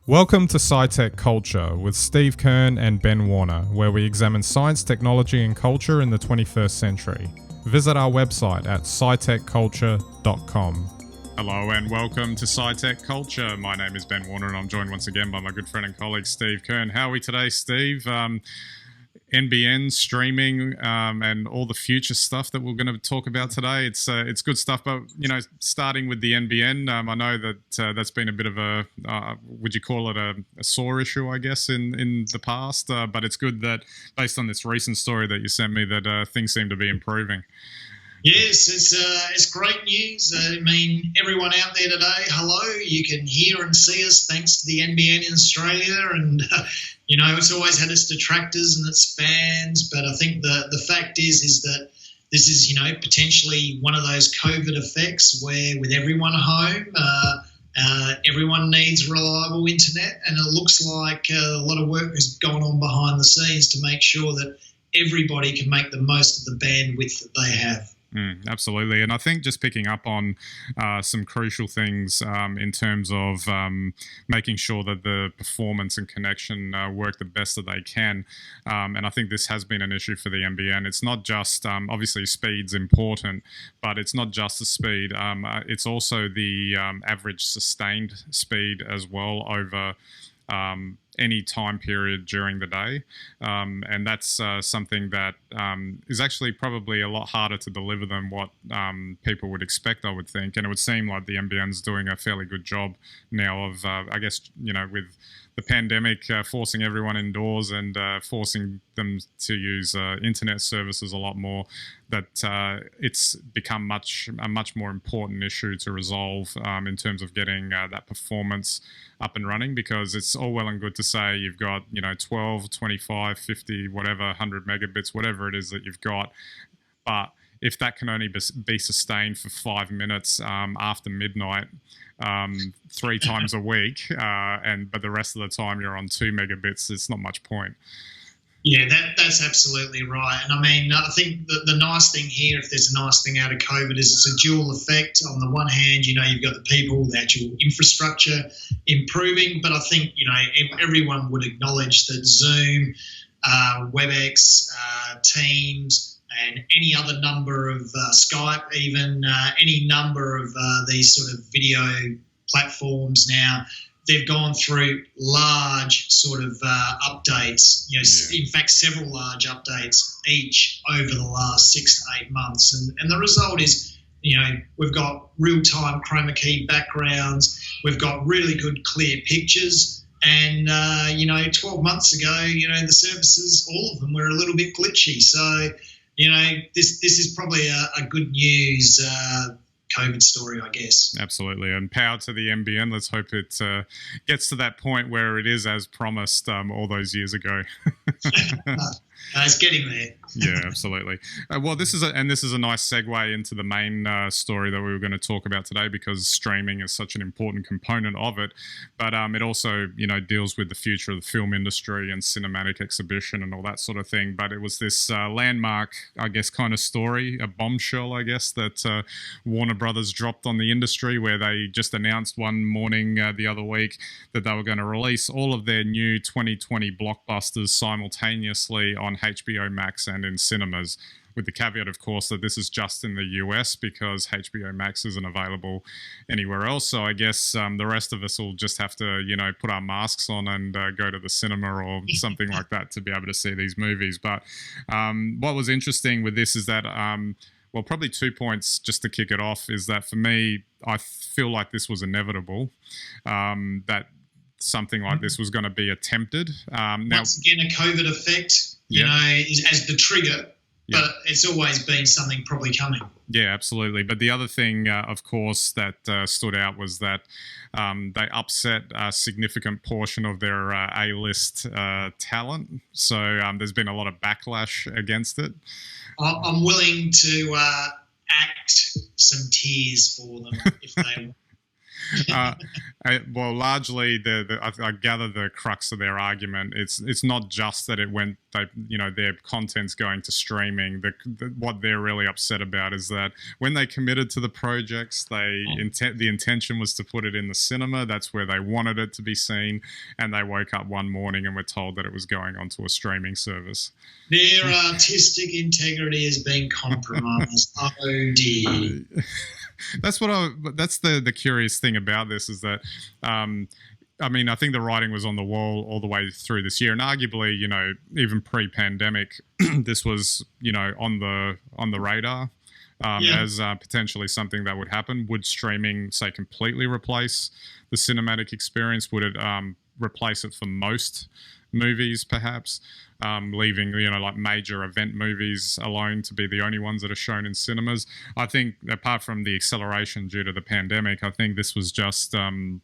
Welcome to SciTech Culture with Steve Kern and Ben Warner, where we examine science, technology and culture in the 21st century. Visit our website at scitechculture.com. Hello and welcome to SciTech Culture. My name is Ben Warner and I'm joined once again by my good friend and colleague Steve Kern. How are we today, Steve? NBN streaming and all the future stuff that we're going to talk about today. It's good stuff, but starting with the NBN, I know that that's been a bit of a would you call it a sore issue, I guess, in the past. But it's good that based on this recent story that you sent me, that things seem to be improving. Yes, it's great news. I mean, everyone out there today, hello. You can hear and see us thanks to the NBN in Australia, and it's always had its detractors and its fans. But I think the fact is that this is potentially one of those COVID effects where with everyone home, everyone needs reliable internet, and it looks like a lot of work has gone on behind the scenes to make sure that everybody can make the most of the bandwidth that they have. Absolutely. And I think just picking up on some crucial things in terms of making sure that the performance and connection work the best that they can. And I think this has been an issue for the NBN. It's not just, obviously speed's important, but it's not just the speed. It's also the average sustained speed as well over any time period during the day. And that's something that is actually probably a lot harder to deliver than what people would expect, I would think. And it would seem like the NBN's doing a fairly good job now of, I guess, with the pandemic forcing everyone indoors and forcing them to use internet services a lot more, that it's become a much more important issue to resolve in terms of getting that performance up and running, because it's all well and good to say you've got 12, 25, 50, whatever, 100 megabits, whatever it is that you've got, but if that can only be sustained for 5 minutes after midnight 3 times a week, but the rest of the time you're on 2 megabits, it's not much point. Yeah, that's absolutely right. And I mean, I think the nice thing here, if there's a nice thing out of COVID, is it's a dual effect. On the one hand, you've got the people, the actual infrastructure improving, but I think, everyone would acknowledge that Zoom, WebEx, Teams, and any other number of Skype, even any number of these sort of video platforms now, they've gone through large sort of updates, in fact, several large updates each over the last 6 to 8 months. And the result is, we've got real-time chroma key backgrounds, we've got really good clear pictures, and, 12 months ago, the services, all of them were a little bit glitchy. So, this is probably a good news COVID story, I guess. Absolutely. And power to the NBN. Let's hope it gets to that point where it is as promised all those years ago. It's getting there. Yeah, absolutely. Well, this is a nice segue into the main story that we were going to talk about today, because streaming is such an important component of it. But it also, deals with the future of the film industry and cinematic exhibition and all that sort of thing. But it was this landmark, I guess, kind of story, a bombshell, I guess, that Warner Brothers dropped on the industry, where they just announced one morning the other week that they were going to release all of their new 2020 blockbusters simultaneously on HBO Max and in cinemas, with the caveat, of course, that this is just in the US because HBO Max isn't available anywhere else. So I guess the rest of us will just have to, put our masks on and go to the cinema or something like that to be able to see these movies. But what was interesting with this is that, well, probably 2 points just to kick it off, is that for me, I feel like this was inevitable, that something like this was going to be attempted. Once again, a COVID effect, is as the trigger, but it's always been something probably coming. Yeah, absolutely. But the other thing, of course, that stood out was that they upset a significant portion of their A-list talent. So there's been a lot of backlash against it. I'm willing to act some tears for them if they want. uh, well, largely, I gather the crux of their argument. It's not just that it went, their content's going to streaming. What they're really upset about is that when they committed to the projects, the intention was to put it in the cinema. That's where they wanted it to be seen, and they woke up one morning and were told that it was going onto a streaming service. Their artistic integrity has been compromised. Oh dear. That's the curious thing about this is that, I think the writing was on the wall all the way through this year, and arguably, even pre-pandemic, this was, on the radar as potentially something that would happen. Would streaming, say, completely replace the cinematic experience? Would it replace it for most movies, perhaps? Leaving, like major event movies alone to be the only ones that are shown in cinemas. I think apart from the acceleration due to the pandemic, I think this was just, an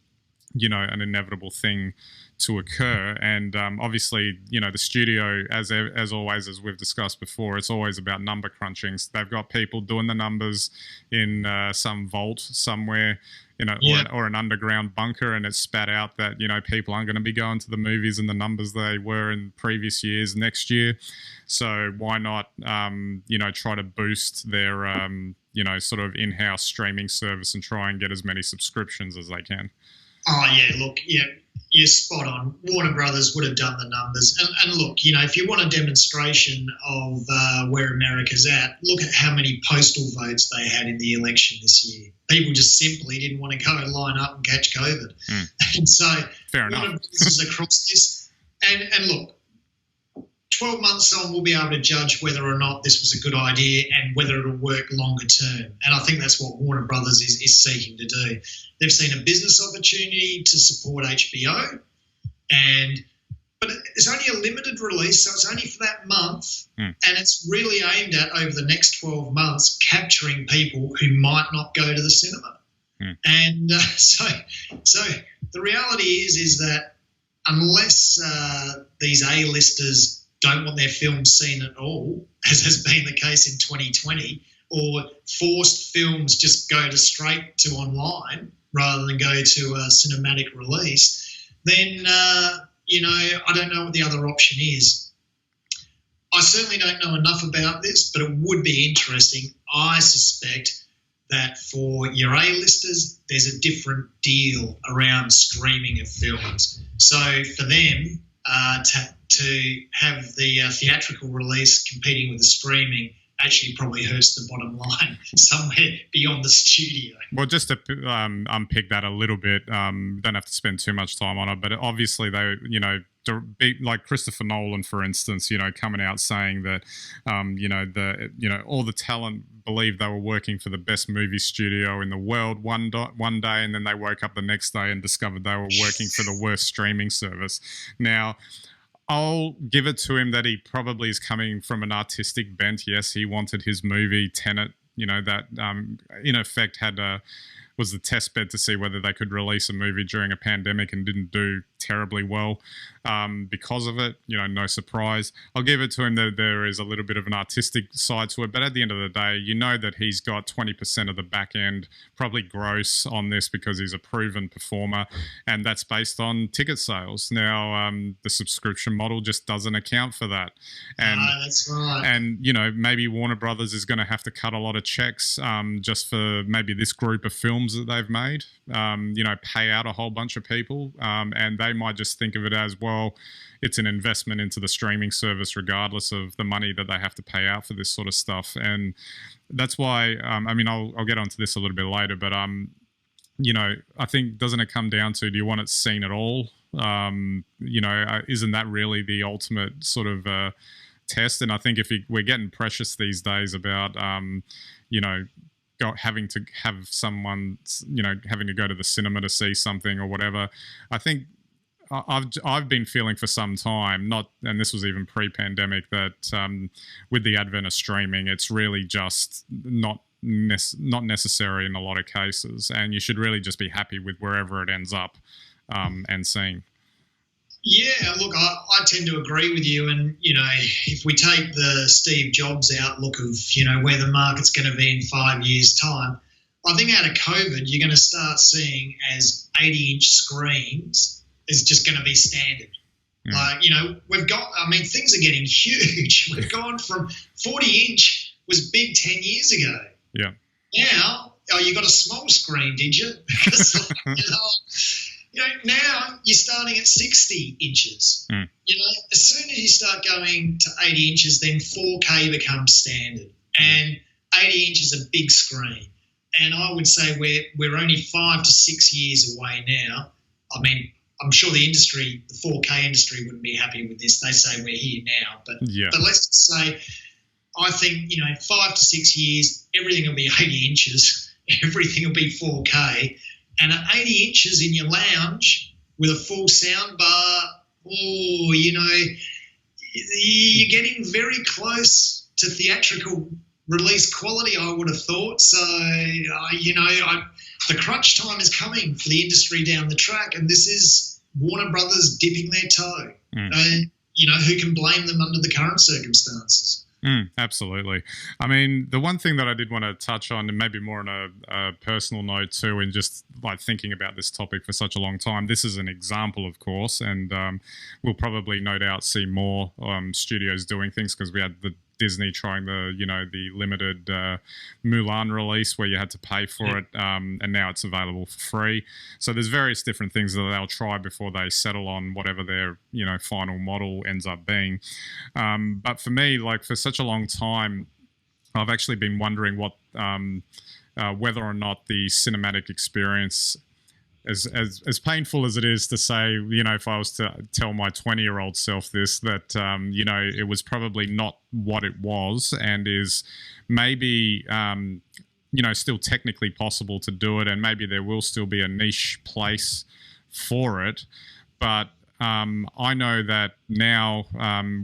inevitable thing to occur. And obviously, the studio, as always, as we've discussed before, it's always about number crunching. So they've got people doing the numbers in some vault somewhere, or an underground bunker, and it's spat out that, people aren't going to be going to the movies in the numbers they were in previous years next year. So why not, try to boost their, sort of in-house streaming service and try and get as many subscriptions as they can. Oh, yeah, look, yeah, you're spot on. Warner Brothers would have done the numbers. And look, if you want a demonstration of where America's at, look at how many postal votes they had in the election this year. People just simply didn't want to go and line up and catch COVID. And so fair enough. Warner Brothers is across this. And look, 12 months on, we'll be able to judge whether or not this was a good idea and whether it'll work longer term. And I think that's what Warner Brothers is seeking to do. They've seen a business opportunity to support HBO, but it's only a limited release, so it's only for that month, and it's really aimed at, over the next 12 months, capturing people who might not go to the cinema. And so the reality is that unless these A-listers don't want their films seen at all, as has been the case in 2020, or forced films just go straight to online rather than go to a cinematic release, then, I don't know what the other option is. I certainly don't know enough about this, but it would be interesting. I suspect that for your A-listers, there's a different deal around streaming of films. So for them to have the theatrical release competing with the streaming actually probably hurts the bottom line somewhere beyond the studio. Well, just to unpick that a little bit, don't have to spend too much time on it, but obviously they, like Christopher Nolan, for instance, coming out saying that, all the talent believed they were working for the best movie studio in the world one day, and then they woke up the next day and discovered they were working for the worst streaming service. Now, I'll give it to him that he probably is coming from an artistic bent. Yes, he wanted his movie Tenet, that in effect was the test bed to see whether they could release a movie during a pandemic, and didn't do terribly well because of it. No surprise. I'll give it to him that there is a little bit of an artistic side to it, but at the end of the day, that he's got 20% of the back end probably gross on this because he's a proven performer, and that's based on ticket sales. Now, the subscription model just doesn't account for that. And that's right. And, maybe Warner Brothers is going to have to cut a lot of checks just for maybe this group of films that they've made, pay out a whole bunch of people, and they might just think of it as, well, it's an investment into the streaming service regardless of the money that they have to pay out for this sort of stuff. And that's why, I'll get onto this a little bit later, but, I think, doesn't it come down to, do you want it seen at all? Isn't that really the ultimate sort of test? And I think we're getting precious these days about, having to have someone, having to go to the cinema to see something or whatever. I think I've been feeling for some time, and this was even pre-pandemic, that with the advent of streaming, it's really just not necessary in a lot of cases, and you should really just be happy with wherever it ends up and seeing. Yeah, look, I tend to agree with you. And, if we take the Steve Jobs outlook of, where the market's going to be in 5 years' time, I think out of COVID, you're going to start seeing as 80-inch screens is just going to be standard. Like, things are getting huge. We've gone from 40-inch was big 10 years ago. Yeah. Now, you got a small screen, did you? Because, now you're starting at 60 inches. As soon as you start going to 80 inches, then 4K becomes standard. And 80 inches is a big screen. And I would say we're only 5 to 6 years away now. I mean, I'm sure the 4K industry wouldn't be happy with this. They say we're here now. But let's just say, I think, 5 to 6 years, everything will be 80 inches. Everything will be 4K. And at 80 inches in your lounge with a full sound bar, you're getting very close to theatrical release quality, I would have thought. So, the crunch time is coming for the industry down the track, and this is Warner Brothers dipping their toe. And, who can blame them under the current circumstances? Absolutely. I mean, the one thing that I did want to touch on, and maybe more on a personal note too, and just like thinking about this topic for such a long time, this is an example, of course, and we'll probably no doubt see more studios doing things, because we had the Disney trying the limited Mulan release where you had to pay for it, and now it's available for free. So there's various different things that they'll try before they settle on whatever their final model ends up being. But for me, like for such a long time, I've actually been wondering what whether or not the cinematic experience, as painful as it is to say, if I was to tell my 20-year-old self this, that, it was probably not what it was, and is maybe, still technically possible to do it, and maybe there will still be a niche place for it. But I know that now,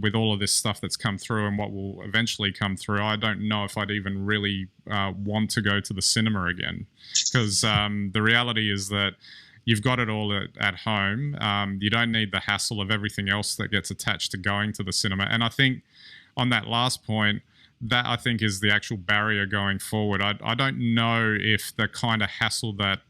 with all of this stuff that's come through and what will eventually come through, I don't know if I'd even really want to go to the cinema again, because the reality is that you've got it all at home. You don't need the hassle of everything else that gets attached to going to the cinema. And I think on that last point, that I think is the actual barrier going forward. I don't know if the kind of hassle that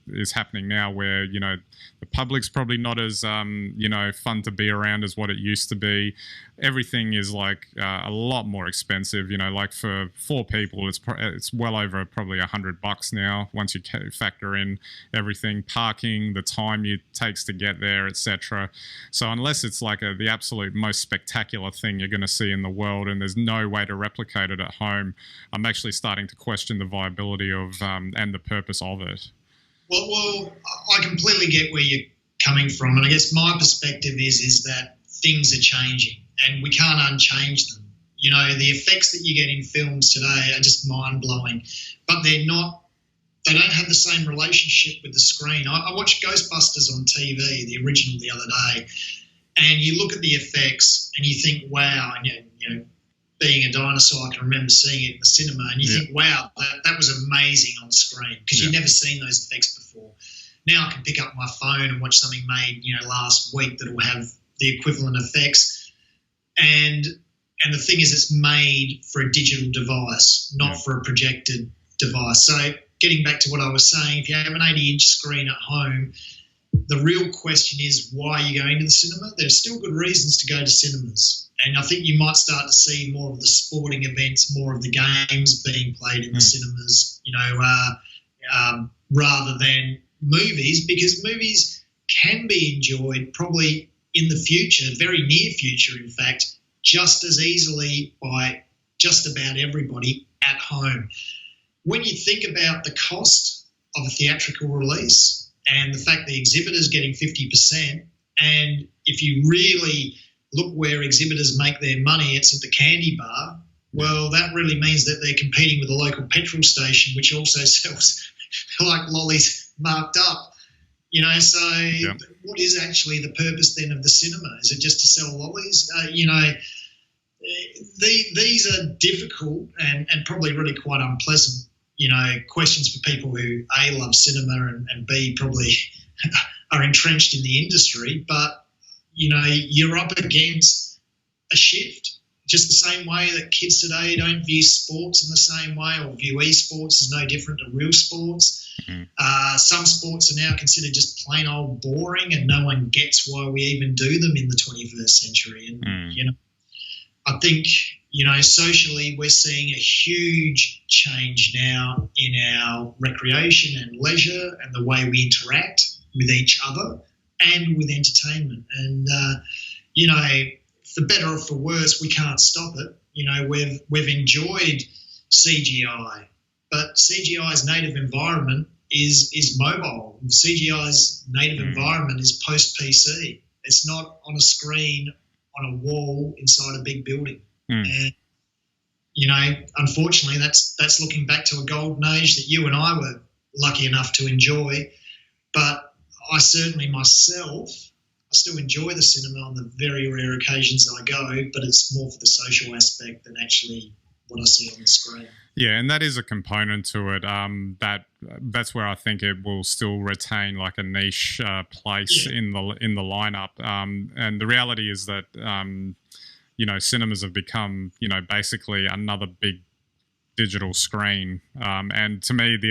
is happening now, where the public's probably not as fun to be around as what it used to be. Everything is like a lot more expensive. Like for 4 people, it's well over probably $100 now once you factor in everything, parking, the time it takes to get there, etc. So unless it's like the absolute most spectacular thing you're going to see in the world, and there's no way to replicate it at home, I'm actually starting to question the viability of and the purpose of it. Well, I completely get where you're coming from, and I guess my perspective is that things are changing, and we can't unchange them. The effects that you get in films today are just mind-blowing, but they don't have the same relationship with the screen. I watched Ghostbusters on TV, the original, the other day, and you look at the effects and you think, wow, and being a dinosaur, I can remember seeing it in the cinema, and you think, wow, that was amazing on screen, because you've never seen those effects before. Now I can pick up my phone and watch something made, last week that will have the equivalent effects. And the thing is, it's made for a digital device, not for a projected device. So getting back to what I was saying, if you have an 80-inch screen at home, the real question is, why are you going to the cinema? There's still good reasons to go to cinemas. And I think you might start to see more of the sporting events, more of the games being played in the cinemas, rather than movies, because movies can be enjoyed probably in the future, very near future, in fact, just as easily by just about everybody at home. When you think about the cost of a theatrical release and the fact the exhibitor's getting 50%, and if you really look where exhibitors make their money, it's at the candy bar. Well, that really means that they're competing with a local petrol station, which also sells like lollies marked up. So what is actually the purpose then of the cinema? Is it just to sell lollies? These are difficult and probably really quite unpleasant, questions for people who A, love cinema, and B, probably are entrenched in the industry. But, you're up against a shift. just the same way that kids today don't view sports in the same way, or view esports as no different to real sports. Some sports are now considered just plain old boring, and no one gets why we even do them in the 21st century. And, I think, socially we're seeing a huge change now in our recreation and leisure and the way we interact with each other and with entertainment. And, for better or for worse, we can't stop it. We've enjoyed CGI, but CGI's native environment is mobile. CGI's native environment is post-PC. It's not on a screen on a wall inside a big building. And, unfortunately, that's looking back to a golden age that you and I were lucky enough to enjoy. But I certainly myself, I still enjoy the cinema on the very rare occasions that I go, but it's more for the social aspect than actually what I see on the screen. Yeah, and that is a component to it. That's where I think it will still retain like a niche place in the lineup. And the reality is that cinemas have become basically another big digital screen. And to me, the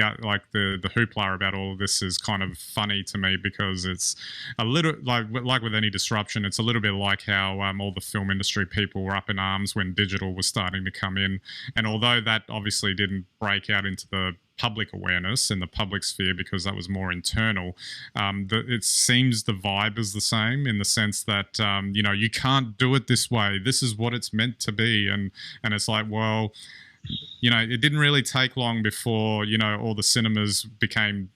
hoopla about all of this is kind of funny to me, because it's a little like with any disruption, it's a little bit like how all the film industry people were up in arms when digital was starting to come in. And although that obviously didn't break out into the public awareness in the public sphere because that was more internal, it seems the vibe is the same, in the sense that you can't do it this way, this is what it's meant to be. And it's like, well, it didn't really take long before, all the cinemas became,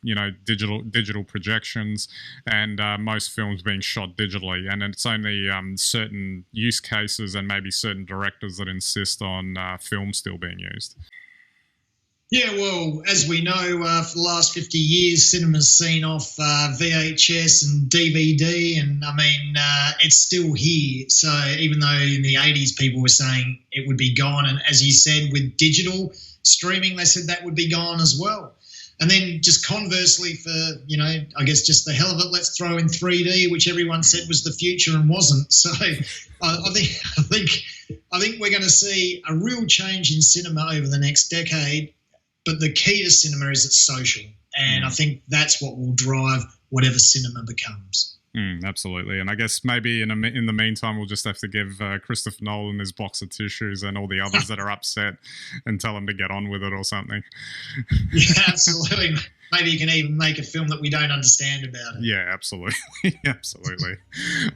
digital projections, and most films being shot digitally. And it's only certain use cases and maybe certain directors that insist on film still being used. Yeah, well, as we know, for the last 50 years, cinema's seen off VHS and DVD, and it's still here. So even though in the 80s people were saying it would be gone, and as you said, with digital streaming, they said that would be gone as well. And then just conversely, for, I guess just the hell of it, let's throw in 3D, which everyone said was the future and wasn't. So I think we're going to see a real change in cinema over the next decade. But the key to cinema is it's social, and I think that's what will drive whatever cinema becomes. Absolutely. And I guess maybe in the meantime, we'll just have to give Christopher Nolan his box of tissues and all the others that are upset and tell them to get on with it or something. Yeah, absolutely. Maybe you can even make a film that we don't understand about it. Yeah, absolutely. Absolutely.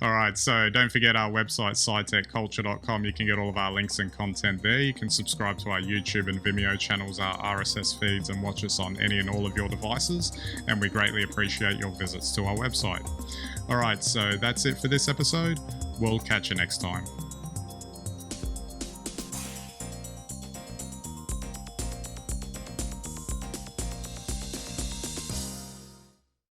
All right. So don't forget our website, scitechculture.com. You can get all of our links and content there. You can subscribe to our YouTube and Vimeo channels, our RSS feeds, and watch us on any and all of your devices. And we greatly appreciate your visits to our website. All right. So that's it for this episode. We'll catch you next time.